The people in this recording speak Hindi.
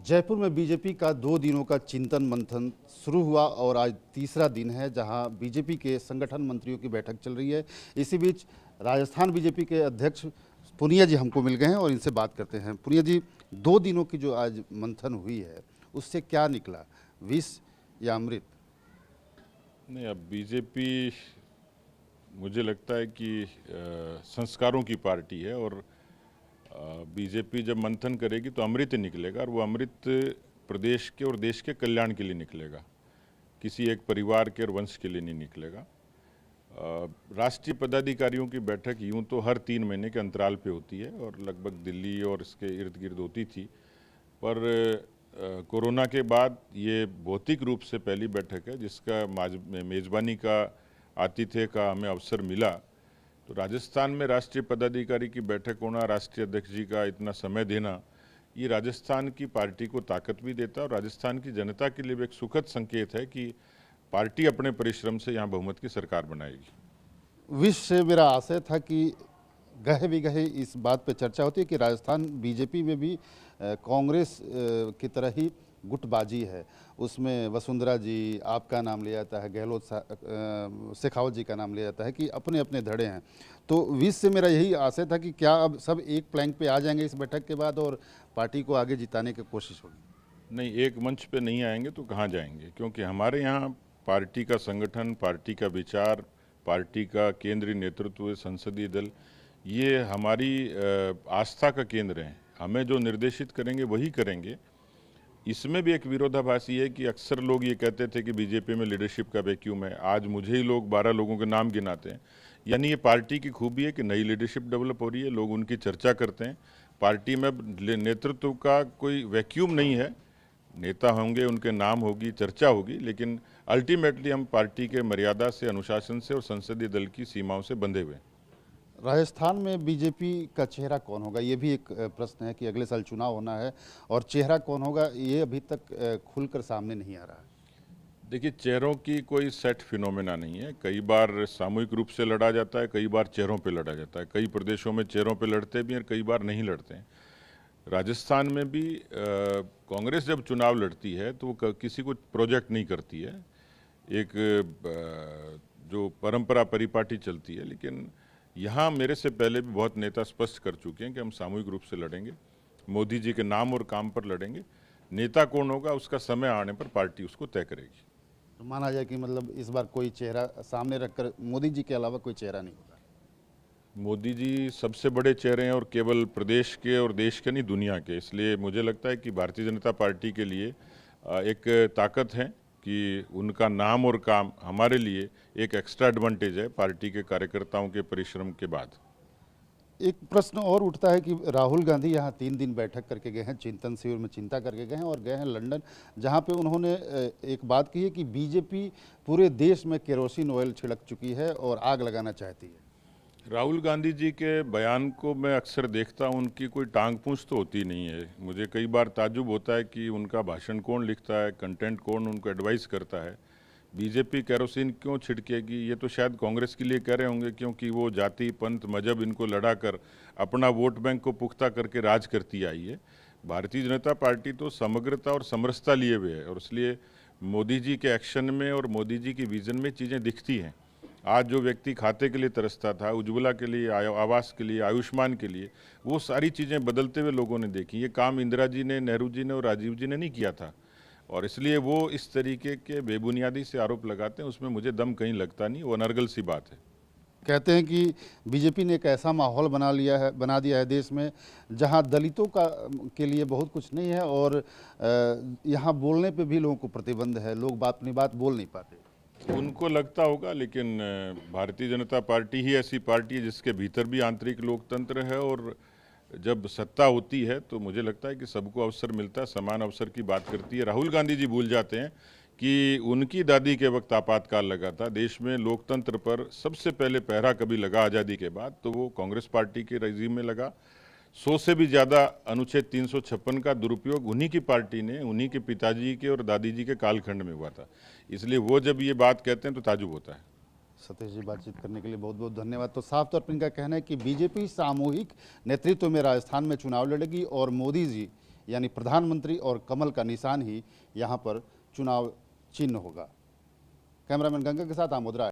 जयपुर में बीजेपी का 2 दिनों का चिंतन मंथन शुरू हुआ और आज तीसरा दिन है जहां बीजेपी के संगठन मंत्रियों की बैठक चल रही है। इसी बीच राजस्थान बीजेपी के अध्यक्ष पुनिया जी हमको मिल गए हैं और इनसे बात करते हैं। पुनिया जी, 2 दिनों की जो आज मंथन हुई है उससे क्या निकला, विष या अमृत? नहीं, अब बीजेपी मुझे लगता है कि संस्कारों की पार्टी है और बीजेपी जब मंथन करेगी तो अमृत निकलेगा और वो अमृत प्रदेश के और देश के कल्याण के लिए निकलेगा, किसी एक परिवार के और वंश के लिए नहीं निकलेगा। राष्ट्रीय पदाधिकारियों की बैठक यूं तो हर 3 महीने के अंतराल पे होती है और लगभग दिल्ली और इसके इर्द गिर्द होती थी, पर कोरोना के बाद ये भौतिक रूप से पहली बैठक है जिसका मेज़बानी का आतिथ्य का हमें अवसर मिला। तो राजस्थान में राष्ट्रीय पदाधिकारी की बैठक होना, राष्ट्रीय अध्यक्ष जी का इतना समय देना, ये राजस्थान की पार्टी को ताकत भी देता है और राजस्थान की जनता के लिए भी एक सुखद संकेत है कि पार्टी अपने परिश्रम से यहाँ बहुमत की सरकार बनाएगी। विष से मेरा आशय था कि गहे भी गहे इस बात पे चर्चा होती है कि राजस्थान बीजेपी में भी कांग्रेस की तरह ही गुटबाजी है। उसमें वसुंधरा जी, आपका नाम लिया जाता है, गहलोत शेखावत जी का नाम लिया जाता है कि अपने अपने धड़े हैं। तो विष से मेरा यही आशय था कि क्या अब सब एक प्लैंक पे आ जाएंगे इस बैठक के बाद और पार्टी को आगे जिताने की कोशिश होगी? नहीं, एक मंच पे नहीं आएंगे तो कहाँ जाएंगे, क्योंकि हमारे यहाँ पार्टी का संगठन, पार्टी का विचार, पार्टी का केंद्रीय नेतृत्व, संसदीय दल, ये हमारी आस्था का केंद्र है। हमें जो निर्देशित करेंगे वही करेंगे। इसमें भी एक विरोधाभासी है कि अक्सर लोग ये कहते थे कि बीजेपी में लीडरशिप का वैक्यूम है, आज मुझे ही लोग 12 लोगों के नाम गिनाते हैं। यानी ये पार्टी की खूबी है कि नई लीडरशिप डेवलप हो रही है, लोग उनकी चर्चा करते हैं। पार्टी में नेतृत्व का कोई वैक्यूम नहीं है, नेता होंगे, उनके नाम होगी, चर्चा होगी, लेकिन अल्टीमेटली हम पार्टी के मर्यादा से, अनुशासन से और संसदीय दल की सीमाओं से बंधे हुए। राजस्थान में बीजेपी का चेहरा कौन होगा, ये भी एक प्रश्न है कि अगले साल चुनाव होना है और चेहरा कौन होगा ये अभी तक खुलकर सामने नहीं आ रहा है। देखिए, चेहरों की कोई सेट फिनोमेना नहीं है। कई बार सामूहिक रूप से लड़ा जाता है, कई बार चेहरों पे लड़ा जाता है। कई प्रदेशों में चेहरों पे लड़ते भी हैं, कई बार नहीं लड़ते हैं। राजस्थान में भी कांग्रेस जब चुनाव लड़ती है तो वो किसी को प्रोजेक्ट नहीं करती है, एक जो परंपरा परिपाटी चलती है। लेकिन यहाँ मेरे से पहले भी बहुत नेता स्पष्ट कर चुके हैं कि हम सामूहिक रूप से लड़ेंगे, मोदी जी के नाम और काम पर लड़ेंगे। नेता कौन होगा उसका समय आने पर पार्टी उसको तय करेगी। तो माना जाए कि मतलब इस बार कोई चेहरा सामने रखकर मोदी जी के अलावा कोई चेहरा नहीं होगा। मोदी जी सबसे बड़े चेहरे हैं और केवल प्रदेश के और देश के नहीं, दुनिया के। इसलिए मुझे लगता है कि भारतीय जनता पार्टी के लिए एक ताकत है कि उनका नाम और काम हमारे लिए एक एक्स्ट्रा एडवांटेज है पार्टी के कार्यकर्ताओं के परिश्रम के बाद। एक प्रश्न और उठता है कि राहुल गांधी यहाँ 3 दिन बैठक करके गए हैं, चिंतन शिविर में चिंता करके गए हैं और गए हैं लंदन, जहाँ पे उन्होंने एक बात कही है कि बीजेपी पूरे देश में केरोसिन ऑयल छिड़क चुकी है और आग लगाना चाहती है। राहुल गांधी जी के बयान को मैं अक्सर देखता हूँ, उनकी कोई टांग पूंछ तो होती नहीं है। मुझे कई बार ताज्जुब होता है कि उनका भाषण कौन लिखता है, कंटेंट कौन उनको एडवाइस करता है। बीजेपी केरोसिन क्यों छिड़केगी, ये तो शायद कांग्रेस के लिए कह रहे होंगे, क्योंकि वो जाति, पंथ, मजहब इनको लड़ा कर अपना वोट बैंक को पुख्ता करके राज करती आई है। भारतीय जनता पार्टी तो समग्रता और समरसता लिए हुए है और इसलिए मोदी जी के एक्शन में और मोदी जी की विजन में चीज़ें दिखती हैं। आज जो व्यक्ति खाते के लिए तरसता था, उज्ज्वला के लिए, आवास के लिए, आयुष्मान के लिए, वो सारी चीज़ें बदलते हुए लोगों ने देखी। ये काम इंदिरा जी ने, नेहरू जी ने और राजीव जी ने नहीं किया था और इसलिए वो इस तरीके के बेबुनियादी से आरोप लगाते हैं, उसमें मुझे दम कहीं लगता नहीं, वो अनर्गल सी बात है। कहते हैं कि बीजेपी ने एक ऐसा माहौल बना दिया है देश में जहाँ दलितों का के लिए बहुत कुछ नहीं है और यहाँ बोलने पे भी लोगों को प्रतिबंध है, लोग अपनी बात बोल नहीं पाते। उनको लगता होगा, लेकिन भारतीय जनता पार्टी ही ऐसी पार्टी है जिसके भीतर भी आंतरिक लोकतंत्र है और जब सत्ता होती है तो मुझे लगता है कि सबको अवसर मिलता है, समान अवसर की बात करती है। राहुल गांधी जी भूल जाते हैं कि उनकी दादी के वक्त आपातकाल लगा था, देश में लोकतंत्र पर सबसे पहले पहरा कभी लगा आज़ादी के बाद तो वो कांग्रेस पार्टी के रजीम में लगा। 100 से भी ज़्यादा अनुच्छेद 356 का दुरुपयोग उन्हीं की पार्टी ने, उन्हीं के पिताजी के और दादी जी के कालखंड में हुआ था। इसलिए वो जब ये बात कहते हैं तो ताजुब होता है। सतीश जी, बातचीत करने के लिए बहुत बहुत धन्यवाद। तो साफ तौर पर इनका कहना है कि बीजेपी सामूहिक नेतृत्व में राजस्थान में चुनाव लड़ेगी और मोदी जी यानी प्रधानमंत्री और कमल का निशान ही यहाँ पर चुनाव चिन्ह होगा। कैमरामैन गंगा के साथ आमोद राय।